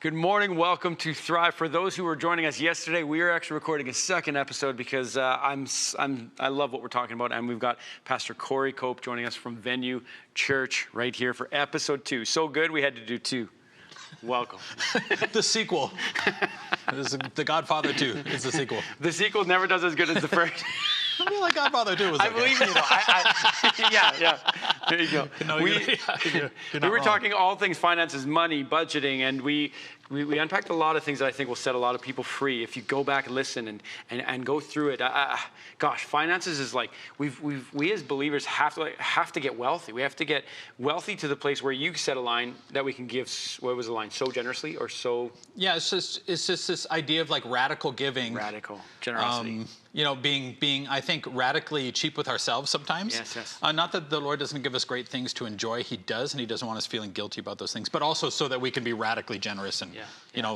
Good morning. Welcome to Thrive. For those who were joining us yesterday, we are actually recording a second episode because I love what we're talking about, and we've got Pastor Corey Kope joining us from Venue Church right here for episode 2. So good, we had to do 2. Welcome. The sequel. This is The Godfather 2 is the sequel. The sequel never does as good as the first. I feel like Godfather 2 was okay. I believe in you, though. Yeah. There you go. No, we were talking all things finances, money, budgeting, and we unpacked a lot of things that I think will set a lot of people free. If you go back and listen and go through it, gosh, finances is like we as believers have to get wealthy. We have to get wealthy to the place where you set a line that we can give. What was the line? So generously or so? Yeah, it's just this idea of like radical giving, radical generosity. Being I think radically cheap with ourselves sometimes. Yes. Not that the Lord doesn't give us great things to enjoy. He does, and He doesn't want us feeling guilty about those things. But also so that we can be radically generous and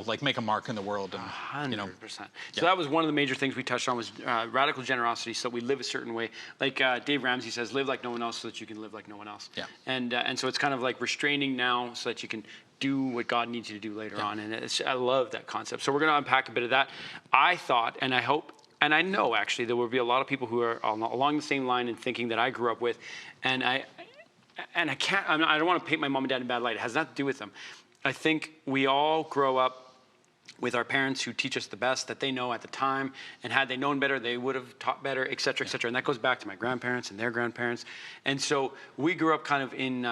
like make a mark in the world. And 100%. So that was one of the major things we touched on was radical generosity. So we live a certain way. Like Dave Ramsey says, live like no one else so that you can live like no one else. Yeah. And so it's kind of like restraining now so that you can do what God needs you to do later on. And I love that concept. So we're going to unpack a bit of that. I thought, and I hope, and I know actually there will be a lot of people who are along the same line and thinking that I grew up with, and I don't want to paint my mom and dad in a bad light. It has nothing to do with them. I think we all grow up with our parents who teach us the best that they know at the time, and had they known better, they would have taught better, et cetera, et cetera. And that goes back to my grandparents and their grandparents. And so we grew up kind of in,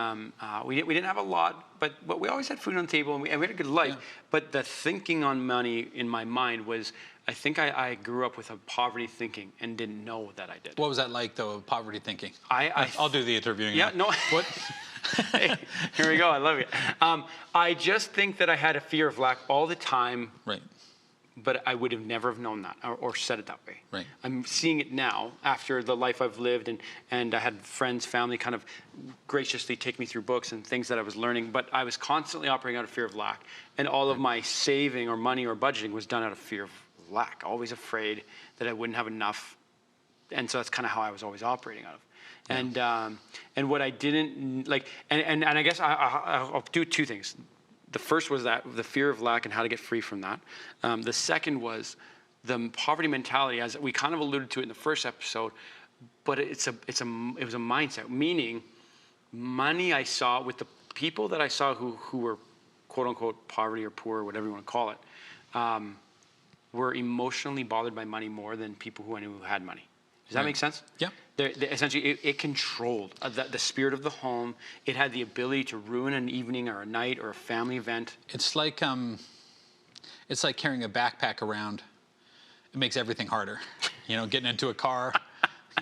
we didn't have a lot, but we always had food on the table, and we had a good life. Yeah. But the thinking on money in my mind was, I think I grew up with a poverty thinking and didn't know that I did. What was that like, though, poverty thinking? I'll do the interviewing. Yeah, now. no. What? Hey, here we go. I love it. I just think that I had a fear of lack all the time. Right. But I would have never have known that or said it that way. Right. I'm seeing it now after the life I've lived, and I had friends, family kind of graciously take me through books and things that I was learning. But I was constantly operating out of fear of lack. And all of my saving or money or budgeting was done out of fear of lack, always afraid that I wouldn't have enough. And so that's kind of how I was always operating out of. Yeah. And what I didn't like, and I guess I'll do 2 things. The first was that the fear of lack and how to get free from that. The second was the poverty mentality, as we kind of alluded to it in the first episode, but it was a mindset, meaning money I saw with the people that I saw who were quote unquote poverty or poor or whatever you want to call it, were emotionally bothered by money more than people who I knew who had money. Does that make sense? Yeah. Essentially, it controlled the spirit of the home. It had the ability to ruin an evening or a night or a family event. It's like carrying a backpack around. It makes everything harder. Getting into a car,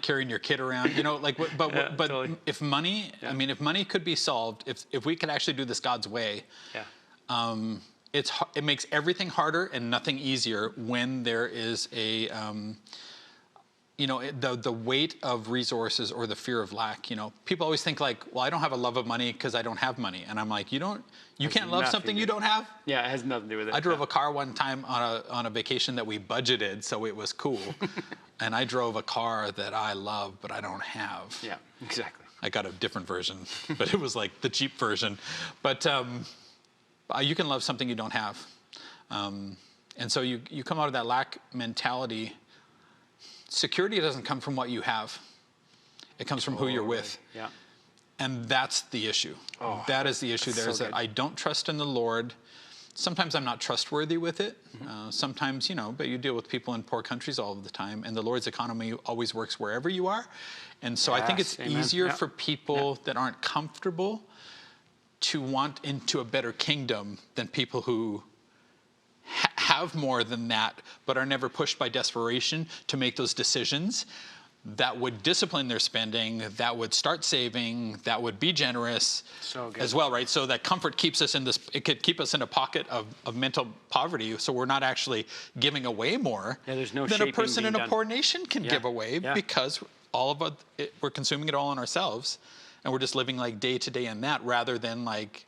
carrying your kid around. But Totally. If money, if money could be solved, if we could actually do this God's way, it makes everything harder and nothing easier when there is a the weight of resources or the fear of lack. People always think like, well, I don't have a love of money because I don't have money. And I'm like, you can't love something you don't have? Yeah, it has nothing to do with it. I drove a car one time on a vacation that we budgeted, so it was cool. And I drove a car that I love, but I don't have. Yeah, exactly. I got a different version, but it was like the cheap version. But you can love something you don't have. And so you come out of that lack mentality. Security doesn't come from what you have. It comes from who you're with. Yeah. And that's the issue. That is the issue there, is that I don't trust in the Lord. Sometimes I'm not trustworthy with it. Mm-hmm. Sometimes, but you deal with people in poor countries all of the time, and the Lord's economy always works wherever you are. And so I think it's easier for people that aren't comfortable to want into a better kingdom than people who have more than that, but are never pushed by desperation to make those decisions that would discipline their spending, that would start saving, that would be generous as well, right? So that comfort keeps us in this, it could keep us in a pocket of mental poverty, so we're not actually giving away more there's no than a person in a poor nation can give away, because all of we're consuming it all on ourselves, and we're just living like day to day in that, rather than like,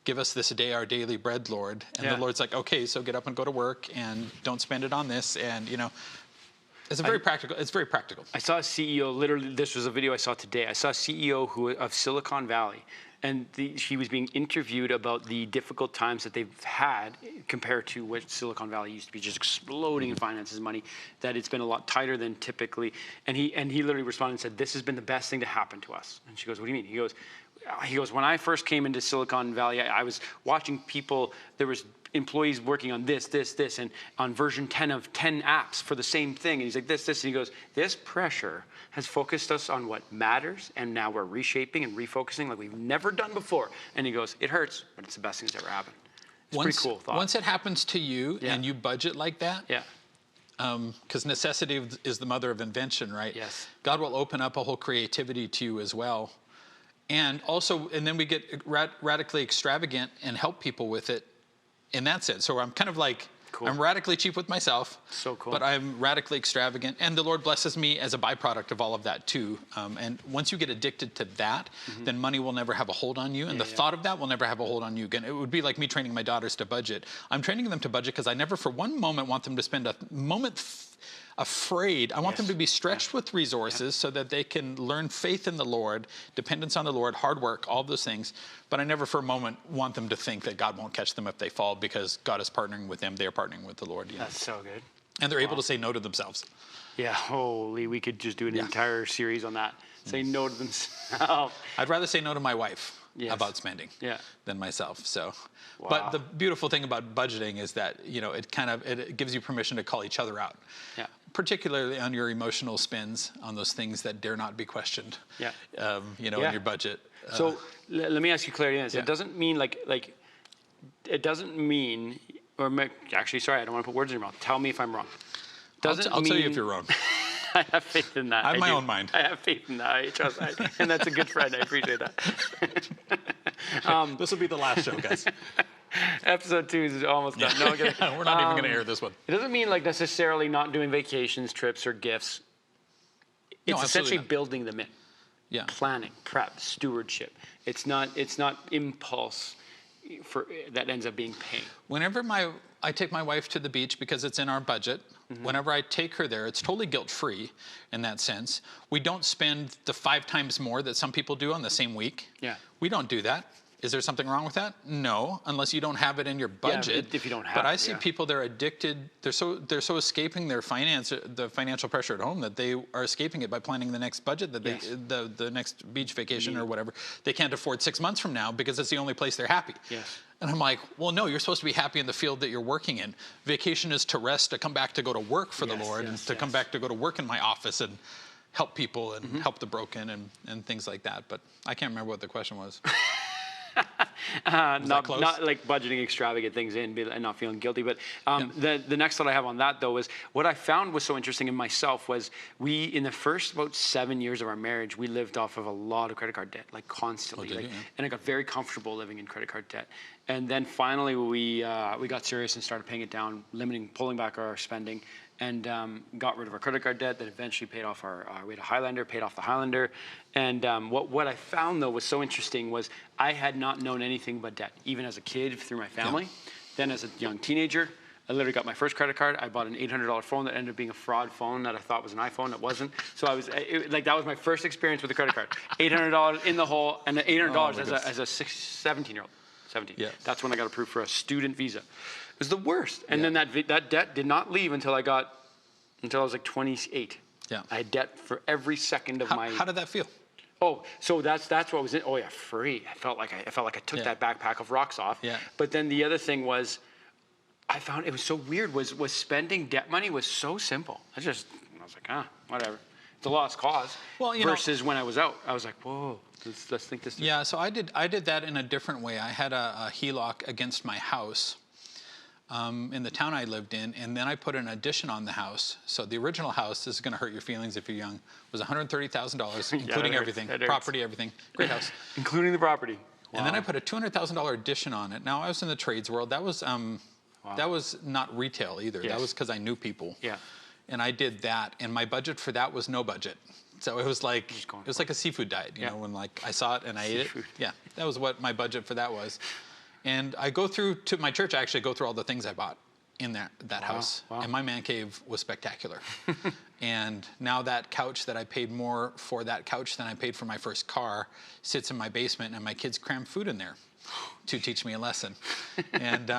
give us this day our daily bread, Lord. And the Lord's like, okay, so get up and go to work and don't spend it on this. And, it's very practical. It's very practical. I saw a CEO, literally, this was a video I saw today. I saw a CEO of Silicon Valley, and she was being interviewed about the difficult times that they've had compared to what Silicon Valley used to be, just exploding in finances and money, that it's been a lot tighter than typically. And he literally responded and said, "This has been the best thing to happen to us." And she goes, "What do you mean?" He goes, "When I first came into Silicon Valley, I was watching people, there was employees working on this, and on version 10 of 10 apps for the same thing." And he's like, this. And he goes, "This pressure has focused us on what matters, and now we're reshaping and refocusing like we've never done before." And he goes, "It hurts, but it's the best thing that's ever happened." It's a pretty cool thought. Once it happens to you and you budget like that, because necessity is the mother of invention, right? Yes. God will open up a whole creativity to you as well. And then we get radically extravagant and help people with it. And that's it. So I'm kind of like, cool. I'm radically cheap with myself. So cool. But I'm radically extravagant. And the Lord blesses me as a byproduct of all of that too. And once you get addicted to that, then money will never have a hold on you. And the thought of that will never have a hold on you again. It would be like me training my daughters to budget. I'm training them to budget because I never for one moment want them to spend a moment afraid. I want them to be stretched with resources so that they can learn faith in the Lord, dependence on the Lord, hard work, all those things. But I never for a moment want them to think that God won't catch them if they fall, because God is partnering with them. They are partnering with the Lord. That's so good. And they're able to say no to themselves. Yeah, holy, we could just do an entire series on that. Say no to themselves. I'd rather say no to my wife about spending than myself. So, but the beautiful thing about budgeting is that, it gives you permission to call each other out. Yeah. Particularly on your emotional spends on those things that dare not be questioned. Yeah. In your budget. So let me ask you clarity on this. It doesn't mean it doesn't mean, actually, sorry, I don't want to put words in your mouth. Tell me if I'm wrong. I'll tell you if you're wrong. I have faith in that. I have my own mind. I have faith in that. I trust that. And that's a good friend. I appreciate that. This will be the last show, guys. Episode 2 is almost done. No, we're not even going to air this one. It doesn't mean necessarily not doing vacations, trips, or gifts. It's essentially building them in. Yeah. Planning, prep, stewardship. It's not impulse that ends up being pain. Whenever I take my wife to the beach because it's in our budget, whenever I take her there, it's totally guilt-free in that sense. We don't spend the 5 times more that some people do on the same week. Yeah. We don't do that. Is there something wrong with that? No, unless you don't have it in your budget. Yeah, if you don't have it. But I see people, they're addicted. They're so escaping the financial pressure at home that they are escaping it by planning the next budget, that the next beach vacation or whatever. They can't afford 6 months from now because it's the only place they're happy. Yes. And I'm like, well, no, you're supposed to be happy in the field that you're working in. Vacation is to rest, to come back to go to work for the Lord, and to come back to go to work in my office and help people and help the broken and things like that. But I can't remember what the question was. Not like budgeting extravagant things in and not feeling guilty. But the next thought I have on that, though, is what I found was so interesting in myself was in the first about 7 years of our marriage, we lived off of a lot of credit card debt, constantly. And I got very comfortable living in credit card debt. And then finally we got serious and started paying it down, pulling back our spending, and got rid of our credit card debt. That eventually paid off we had a Highlander, paid off the Highlander. And what I found, though, was so interesting was I had not known anything but debt, even as a kid through my family. Then as a young teenager, I literally got my first credit card. I bought an $800 phone that ended up bean a fraud phone that I thought was an iPhone. It wasn't. So that was my first experience with a credit card. $800 in the hole, and $800 as a 17-year-old. 17. Yes. That's when I got approved for a student visa. It was the worst. And then that debt did not leave until I was 28. Yeah. I had debt for every second of my. How did that feel? Oh, so that's what was it. Oh yeah, free. I felt like I took that backpack of rocks off. Yeah. But then the other thing was, I found it was so weird. Was spending debt money was so simple. I was like, whatever. It's a lost cause. Well, versus when I was out, I was like, whoa. Let's think this through. Yeah, so I did that in a different way. I had a HELOC against my house in the town I lived in, and then I put an addition on the house. So the original house, this is going to hurt your feelings if you're young, was $130,000, including everything, property, everything. Great house. Including the property. Wow. And then I put a $200,000 addition on it. Now, I was in the trades world. That was not retail either. Yes. That was because I knew people. Yeah. And I did that, and my budget for that was no budget. So it was like a seafood diet, you know, when I saw it and I ate it. Yeah, that was what my budget for that was. And I go through to my church. I actually go through all the things I bought, in that house. Wow. And my man cave was spectacular. And now that couch that I paid more for that couch than I paid for my first car sits in my basement, and my kids cram food in there to teach me a lesson. And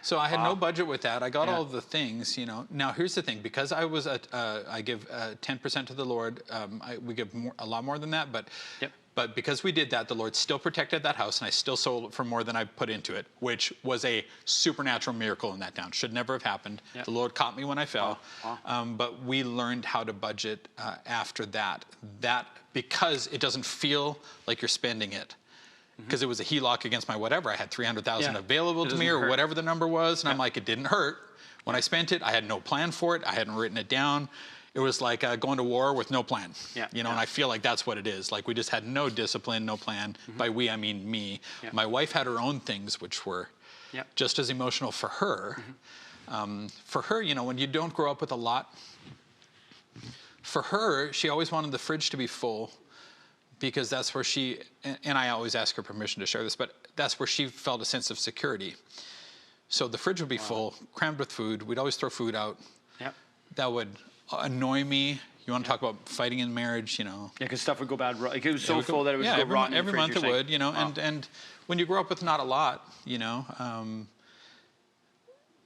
so I had no budget with that. I got all of the things, you know. Now here's the thing: because I was I give 10% to the Lord. We give a lot more than that, but. Yep. But because we did that, the Lord still protected that house, and I still sold it for more than I put into it, which was a supernatural miracle in that town. Should never have happened. Yep. The Lord caught me when I fell. Wow. But we learned how to budget after that. Because it doesn't feel like you're spending it. Because it was a HELOC against my whatever. I had $300,000 available to me, or whatever the number was, and I'm like, it didn't hurt. When I spent it, I had no plan for it. I hadn't written it down. It was like going to war with no plan, you know, and I feel like that's what it is. Like we just had no discipline, no plan. By we, I mean me. My wife had her own things, which were just as emotional for her. For her, you know, when you don't grow up with a lot, for her, she always wanted the fridge to be full because that's where she, and I always ask her permission to share this, but that's where she felt a sense of security. So the fridge would be full, crammed with food. We'd always throw food out. That would annoy me. You want to talk about fighting in marriage, you know? Yeah, because stuff would go bad. Like it was so full that it would go rotten. Every month it would, you know. And when you grow up with not a lot, you know,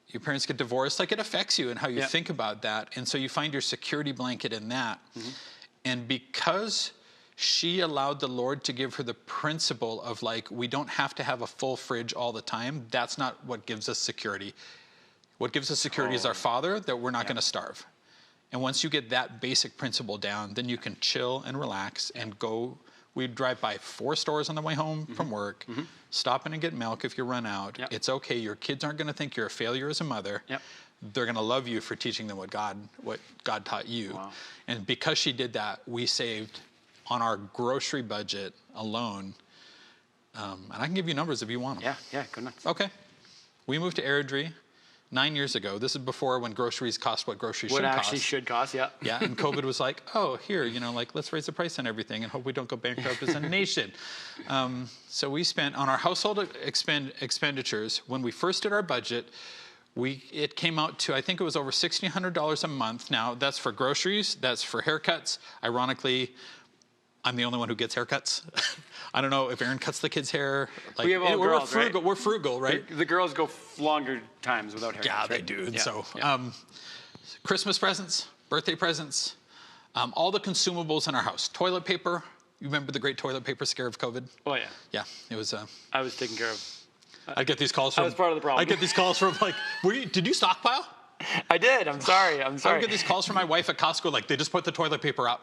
your parents get divorced, like it affects you and how you think about that. And so you find your security blanket in that. And because she allowed the Lord to give her the principle of like, we don't have to have a full fridge all the time. That's not what gives us security. What gives us security is our Father, that we're not going to starve. And once you get that basic principle down, then you can chill and relax and go. We'd drive by 4 stores on the way home from work, stop in and get milk if you run out. It's okay. Your kids aren't going to think you're a failure as a mother. They're going to love you for teaching them what God taught you. And because she did that, we saved on our grocery budget alone. And I can give you numbers if you want them. Yeah, go nuts. Okay. We moved to Airdrie 9 years ago. This is before when groceries cost what groceries should cost. What actually should cost, Yeah, and COVID was like, oh, here, you know, like, let's raise the price on everything and hope we don't go bankrupt as a nation. So we spent on our household expenditures, when we first did our budget, it came out to, I think it was over $1,600 a month. Now, that's for groceries, that's for haircuts. Ironically, I'm the only one who gets haircuts. I don't know if Aaron cuts the kids' hair. Like, we have all girls, frugal, right? We're frugal, right? The girls go longer times without haircuts. Yeah, they do. And so, Christmas presents, birthday presents, all the consumables in our house. Toilet paper. You remember the great toilet paper scare of COVID? Oh, yeah. Yeah, it was. I was taken care of. I'd get these calls from. I was part of the problem. I'd get these calls from like, did you stockpile? I did. I'm sorry. I would get these calls from my wife at Costco, like they just put the toilet paper out.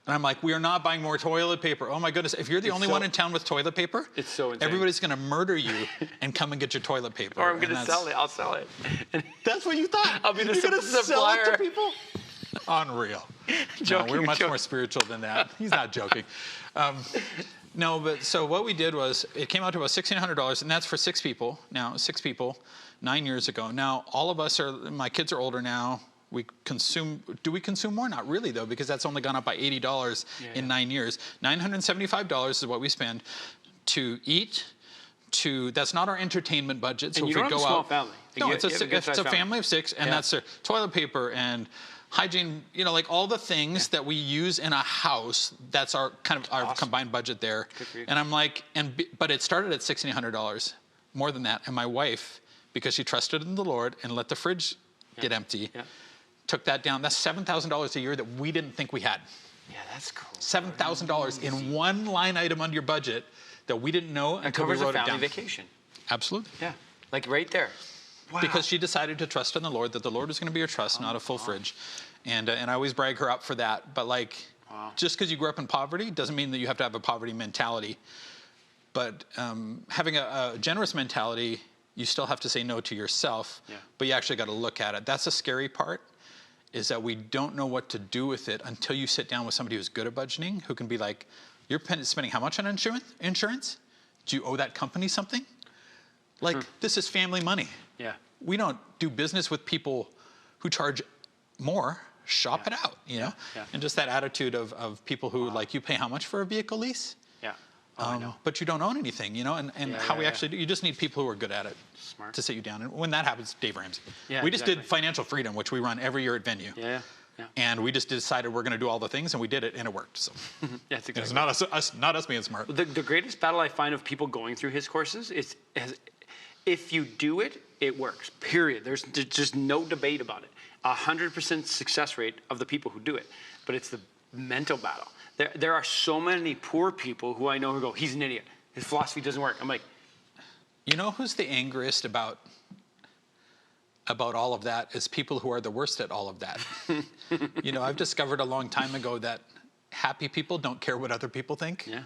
And I'm like, we are not buying more toilet paper. Oh my goodness, if you're the only one in town with toilet paper, it's so insane. Everybody's gonna murder you and come and get your toilet paper. Or I'm gonna sell it. I'll sell it. That's what you thought? I'll be the You're gonna supplier. sell it to people? Unreal. Joking, no, we're much more spiritual than that. He's not joking. No, but so what we did was, it came out to about $1,600, and that's for 6 people. Now, 6 people, 9 years ago. Now, all of us my kids are older now. Do we consume more? Not really, though, because that's only gone up by $80 in 9 years. $975 is what we spend to eat. That's not our entertainment budget. So and if you we don't go have a small out, family. no, it's a family of 6, and that's their toilet paper and hygiene. You know, like all the things that we use in a house. That's our kind of our combined budget there. And I'm like, but it started at $1,600, more than that. And my wife, because she trusted in the Lord and let the fridge get empty. Took that down. That's $7,000 a year that we didn't think we had. Yeah, that's cool. $7,000 in one line item on your budget that we didn't know until we wrote it down. Covers a family vacation. Absolutely. Yeah, like right there. Wow. Because she decided to trust in the Lord, that the Lord was going to be her trust, not a full fridge. And I always brag her up for that. But like, just because you grew up in poverty doesn't mean that you have to have a poverty mentality. But having a generous mentality, you still have to say no to yourself, but you actually got to look at it. That's the scary part, is that we don't know what to do with it until you sit down with somebody who's good at budgeting, who can be like, you're spending how much on insurance? Do you owe that company something? Like, this is family money. Yeah. We don't do business with people who charge more. Shop it out, you know? And just that attitude of people who, like, you pay how much for a vehicle lease? I know. but you don't own anything, you know, and how we actually do, you just need people who are good at it Smart. to sit you down. And when that happens, Dave Ramsey. Yeah, we just did Financial Freedom, which we run every year at Venue. Yeah. And we just decided we're going to do all the things, and we did it, and it worked. So That's exactly. it's not us being smart. The greatest battle I find of people going through his courses is if you do it, it works. Period. There's just no debate about it. 100% success rate of the people who do it, but it's the mental battle. There are so many poor people who I know who go, he's an idiot. His philosophy doesn't work. I'm like, you know who's the angriest about all of that is people who are the worst at all of that. You know, I've discovered a long time ago that happy people don't care what other people think. Yeah.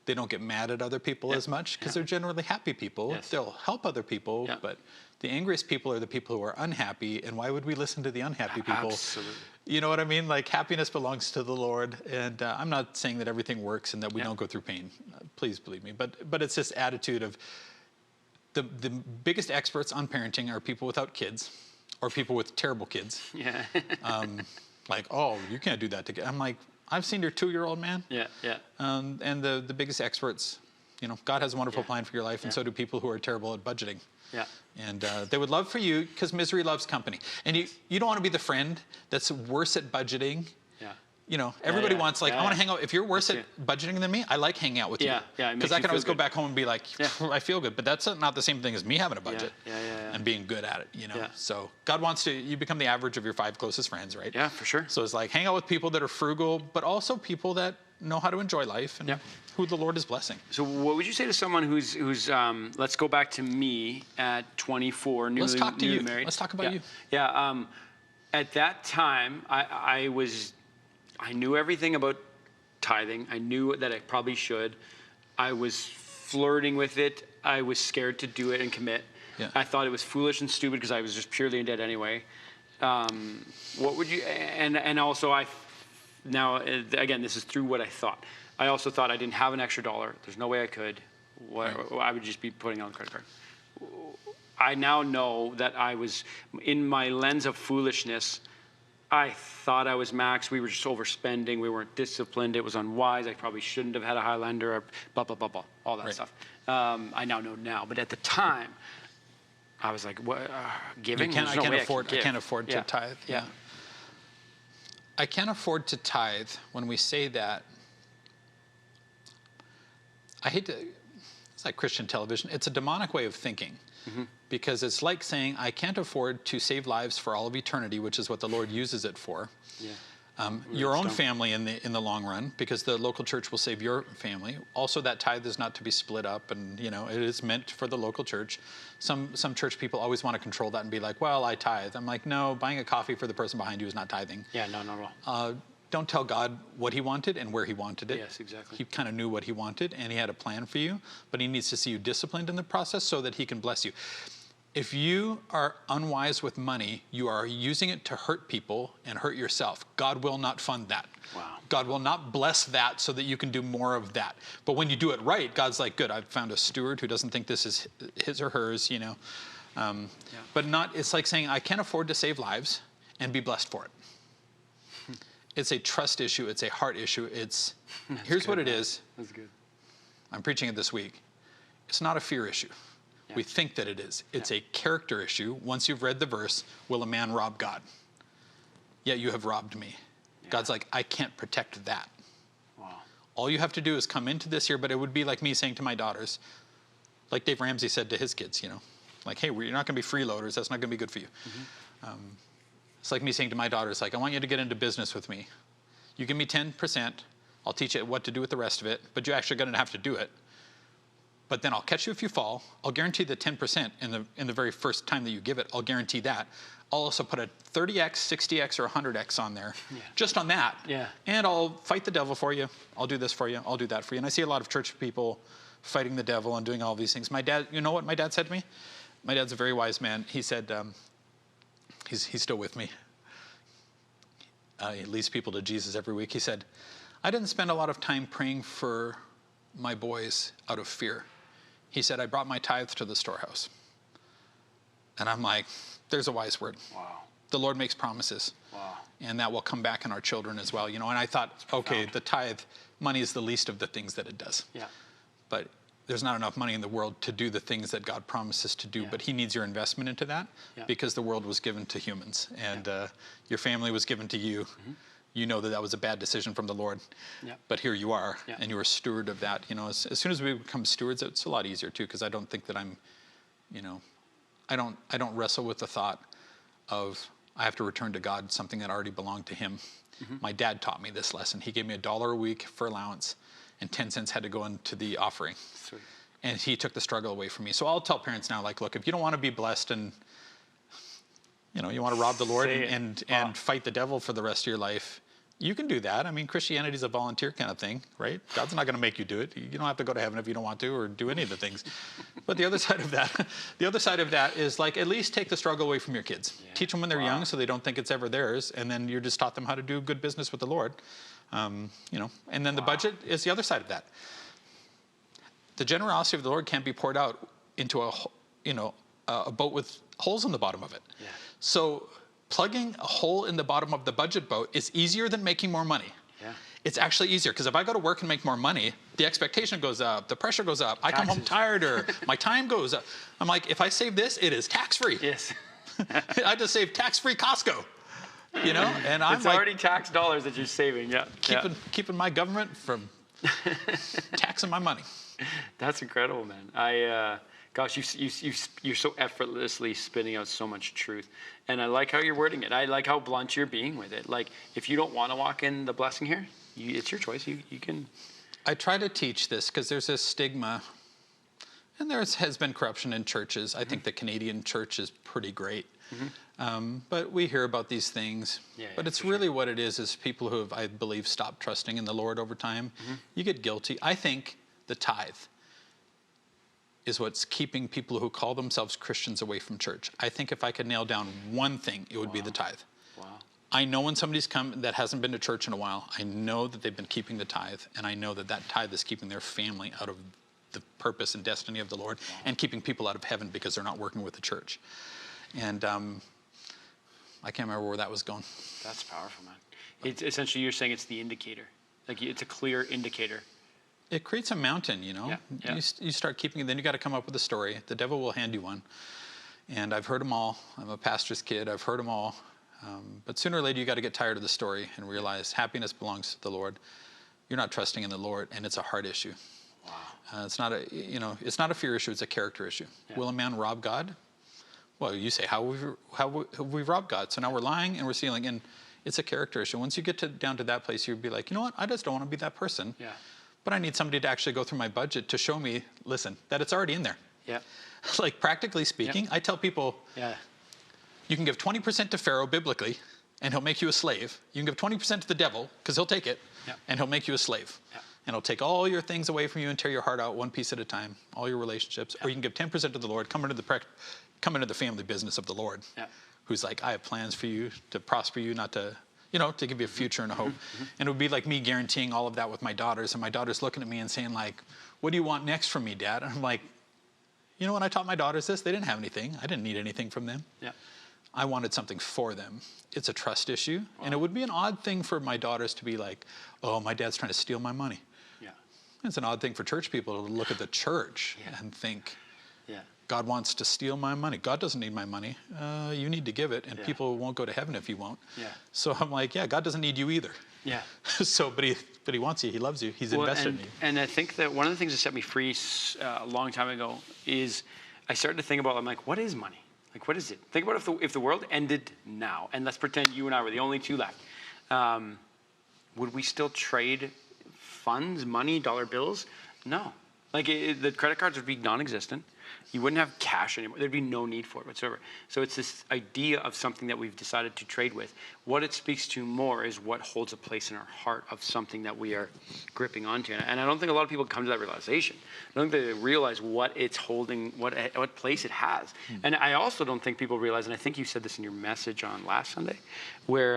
They don't get mad at other people as much because they're generally happy people. Yes. They'll help other people, but the angriest people are the people who are unhappy. And why would we listen to the unhappy people? Absolutely. You know what I mean? Like, happiness belongs to the Lord. And I'm not saying that everything works and that we don't go through pain. Please believe me. But it's this attitude of the biggest experts on parenting are people without kids or people with terrible kids. Yeah. Like, oh, you can't do that to kids. I'm like, I've seen your 2-year-old man. Yeah. And the biggest experts, you know, God has a wonderful plan for your life, and so do people who are terrible at budgeting. Yeah. And they would love for you, because misery loves company. And you don't want to be the friend that's worse at budgeting. Yeah. You know, everybody wants, like, I want to hang out. If you're worse That's at budgeting than me, I like hanging out with you. Yeah. Because I can always go back home and be like, Yeah. I feel good. But that's not the same thing as me having a budget Yeah. and being good at it, you know. Yeah. So God wants you become the average of your 5 closest friends, right? Yeah, for sure. So it's like, hang out with people that are frugal, but also people that know how to enjoy life and who the Lord is blessing. So what would you say to someone who's let's go back to me at 24, Let's talk to you. married. Let's talk about you. Yeah. At that time, I knew everything about tithing. I knew that I probably should. I was flirting with it. I was scared to do it and commit. Yeah. I thought it was foolish and stupid because I was just purely in debt anyway. What would you, and also now, again, this is through what I thought. I also thought I didn't have an extra dollar. There's no way I could. I would just be putting it on the credit card. I now know that I was, in my lens of foolishness, I thought I was max. We were just overspending. We weren't disciplined. It was unwise. I probably shouldn't have had a Highlander, or blah, blah, blah, blah, all that stuff. I now know now. But at the time, I was like, what, giving? I can't afford to tithe. Yeah. I can't afford to tithe. When we say that, I hate to, it's like Christian television. It's a demonic way of thinking. Because it's like saying, I can't afford to save lives for all of eternity, which is what the Lord uses it for. Yeah. Your own family in the long run, because the local church will save your family. Also, that tithe is not to be split up, and you know it is meant for the local church. Some church people always want to control that and be like, well, I tithe. I'm like, no, buying a coffee for the person behind you is not tithing. Yeah, no, not at all. Don't tell God what he wanted and where he wanted it. Yes, exactly. He kind of knew what he wanted, and he had a plan for you, but he needs to see you disciplined in the process so that he can bless you. If you are unwise with money, you are using it to hurt people and hurt yourself. God will not fund that. Wow. God will not bless that so that you can do more of that. But when you do it right, God's like, good, I've found a steward who doesn't think this is his or hers, you know. But it's like saying, I can't afford to save lives and be blessed for it. It's a trust issue. It's a heart issue. Here's what it is. That's good. I'm preaching it this week. It's not a fear issue. We think that it is. It's a character issue. Once you've read the verse, will a man rob God? Yet you have robbed me. God's like, I can't protect that. Wow. All you have to do is come into this here, but it would be like me saying to my daughters, like Dave Ramsey said to his kids, you know, like, hey, you're not going to be freeloaders. That's not going to be good for you. It's like me saying to my daughters, like, I want you to get into business with me. You give me 10%. I'll teach you what to do with the rest of it, but you're actually going to have to do it. But then I'll catch you if you fall. I'll guarantee the 10% in the very first time that you give it. I'll guarantee that. I'll also put a 30x, 60x, or 100x on there, just on that. Yeah. And I'll fight the devil for you. I'll do this for you. I'll do that for you. And I see a lot of church people fighting the devil and doing all these things. My dad, you know what my dad said to me? My dad's a very wise man. He said, he's still with me. He leads people to Jesus every week. He said, I didn't spend a lot of time praying for my boys out of fear. He said, I brought my tithe to the storehouse. And I'm like, there's a wise word. Wow. The Lord makes promises. Wow. And that will come back in our children as well. You know, and I thought, okay, the tithe, money is the least of the things that it does. Yeah. but there's not enough money in the world to do the things that God promises to do, but he needs your investment into that because the world was given to humans and your family was given to you. You know that was a bad decision from the Lord, but here you are and you're a steward of that. You know, as soon as we become stewards, it's a lot easier too, because I don't think that I'm, you know, I don't wrestle with the thought of I have to return to God something that already belonged to him. My dad taught me this lesson. He gave me $1 a week for allowance, and 10 cents had to go into the offering. Sweet. And he took the struggle away from me. So I'll tell parents now, like, look, if you don't want to be blessed and, you know, you want to rob the Lord and fight the devil for the rest of your life, you can do that. I mean, Christianity is a volunteer kind of thing, right? God's not going to make you do it. You don't have to go to heaven if you don't want to or do any of the things. But the other side of that is like, at least take the struggle away from your kids. Yeah. Teach them when they're young so they don't think it's ever theirs. And then you're just taught them how to do good business with the Lord. You know, and then the budget is the other side of that. The generosity of the Lord can't be poured out into a boat with holes in the bottom of it. Yeah. So plugging a hole in the bottom of the budget boat is easier than making more money. Yeah. It's actually easier because if I go to work and make more money, the expectation goes up, the pressure goes up, I come home tireder, my time goes up. I'm like, if I save this, it is tax-free. Yes. I just saved tax-free Costco. You know, and I'm it's already tax dollars that you're saving. Keeping my government from taxing my money. That's incredible, man. Gosh, you're so effortlessly spitting out so much truth, and I like how you're wording it. I like how blunt you're being with it. Like, if you don't want to walk in the blessing here, it's your choice. You can. I try to teach this because there's a stigma, and there has been corruption in churches. I think the Canadian church is pretty great. But we hear about these things. But it's really what it is people who have, I believe, stopped trusting in the Lord over time. You get guilty. I think the tithe is what's keeping people who call themselves Christians away from church. I think if I could nail down one thing, it would be the tithe. Wow. I know when somebody's come that hasn't been to church in a while, I know that they've been keeping the tithe, and I know that that tithe is keeping their family out of the purpose and destiny of the Lord and keeping people out of heaven because they're not working with the church. And I can't remember where that was going. That's powerful, man. It's essentially, you're saying it's the indicator. Like, it's a clear indicator. It creates a mountain, you know. You start keeping it, then you got to come up with a story. The devil will hand you one. And I've heard them all. I'm a pastor's kid. I've heard them all. But sooner or later, you got to get tired of the story and realize happiness belongs to the Lord. You're not trusting in the Lord, and it's a heart issue. Wow. It's not a fear issue. It's a character issue. Yeah. Will a man rob God? Well, you say, how have we robbed God? So now we're lying and we're stealing, and it's a character issue. Once you get down to that place, you'd be like, you know what? I just don't want to be that person. Yeah. But I need somebody to actually go through my budget to show me, listen, that it's already in there. Yeah. Like, practically speaking, I tell people, you can give 20% to Pharaoh biblically, and he'll make you a slave. You can give 20% to the devil, because he'll take it, and he'll make you a slave. Yeah. And he'll take all your things away from you and tear your heart out one piece at a time, all your relationships. Or you can give 10% to the Lord, come into the family business of the Lord, who's like, I have plans for you to prosper you, not to, to give you a future and a hope. And it would be like me guaranteeing all of that with my daughters, and my daughters looking at me and saying, like, what do you want next from me, Dad? And I'm like, when I taught my daughters this, they didn't have anything. I didn't need anything from them. Yeah. I wanted something for them. It's a trust issue. Wow. And it would be an odd thing for my daughters to be like, oh, my dad's trying to steal my money. Yeah. It's an odd thing for church people to look at the church and think, God wants to steal my money. God doesn't need my money. You need to give it, and people won't go to heaven if you won't. Yeah. So I'm like, God doesn't need you either. Yeah. But he wants you. He loves you. He's invested in you. And I think that one of the things that set me free a long time ago is I started to think about, I'm like, what is money? Like, what is it? Think about if the world ended now, and let's pretend you and I were the only two left. Would we still trade funds, money, dollar bills? No. Like, the credit cards would be non-existent. You wouldn't have cash anymore. There'd be no need for it whatsoever. So it's this idea of something that we've decided to trade with. What it speaks to more is what holds a place in our heart of something that we are gripping onto. And I don't think a lot of people come to that realization. I don't think they realize what it's holding, what place it has. And I also don't think people realize, and I think you said this in your message on last Sunday, where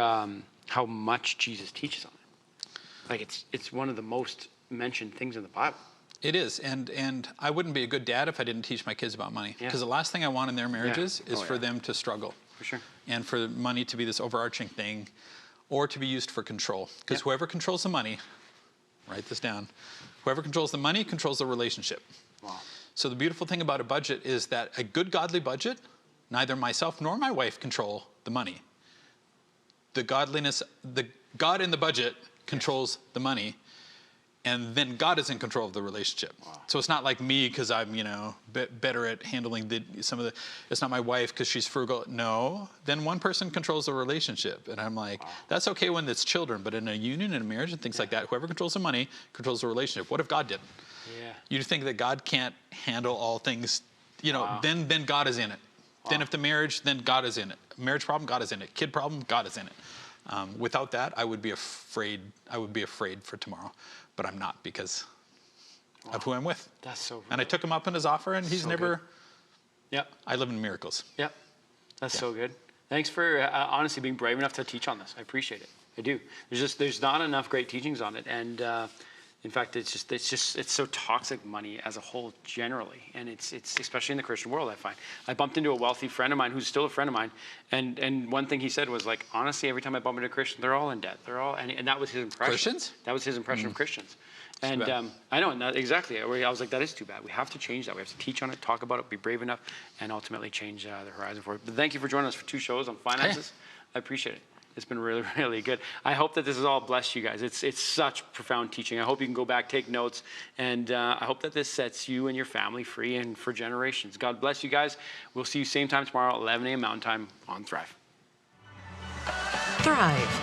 how much Jesus teaches on it. Like, it's one of the most mentioned things in the Bible. It is, and I wouldn't be a good dad if I didn't teach my kids about money. Because the last thing I want in their marriages is for them to struggle. For sure. And for money to be this overarching thing, or to be used for control. Because whoever controls the money Write this down. Whoever controls the money controls the relationship. Wow. So the beautiful thing about a budget is that a good godly budget, neither myself nor my wife control the money. The God in the budget controls the money, and then God is in control of the relationship. Wow. So it's not like me because I'm, better at handling it's not my wife because she's frugal. No, then one person controls the relationship. And I'm like, that's okay when it's children, but in a union and a marriage and things like that, whoever controls the money controls the relationship. What if God didn't? Yeah. You think that God can't handle all things, then God is in it. Wow. Then if the marriage, then God is in it. Marriage problem, God is in it. Kid problem, God is in it. Without that, I would be afraid for tomorrow, but I'm not because of who I'm with. That's so good. And I took him up on his offer, and he's never. Good. Yep. I live in miracles. Yep. That's so good. Thanks for honestly being brave enough to teach on this. I appreciate it. I do. There's not enough great teachings on it, and in fact, it's so toxic, money as a whole generally, and it's especially in the Christian world. I find I bumped into a wealthy friend of mine who's still a friend of mine, and one thing he said was like, honestly, every time I bump into a Christian, they're all in debt. They're all, and that was his impression. Christians? That was his impression of Christians. And I know, exactly. I was like, that is too bad. We have to change that. We have to teach on it, talk about it, be brave enough, and ultimately change the horizon for it. But thank you for joining us for 2 shows on finances. I appreciate it. It's been really, really good. I hope that this has all blessed you guys. It's such profound teaching. I hope you can go back, take notes, and I hope that this sets you and your family free and for generations. God bless you guys. We'll see you same time tomorrow at 11 a.m. Mountain Time on Thrive. Thrive.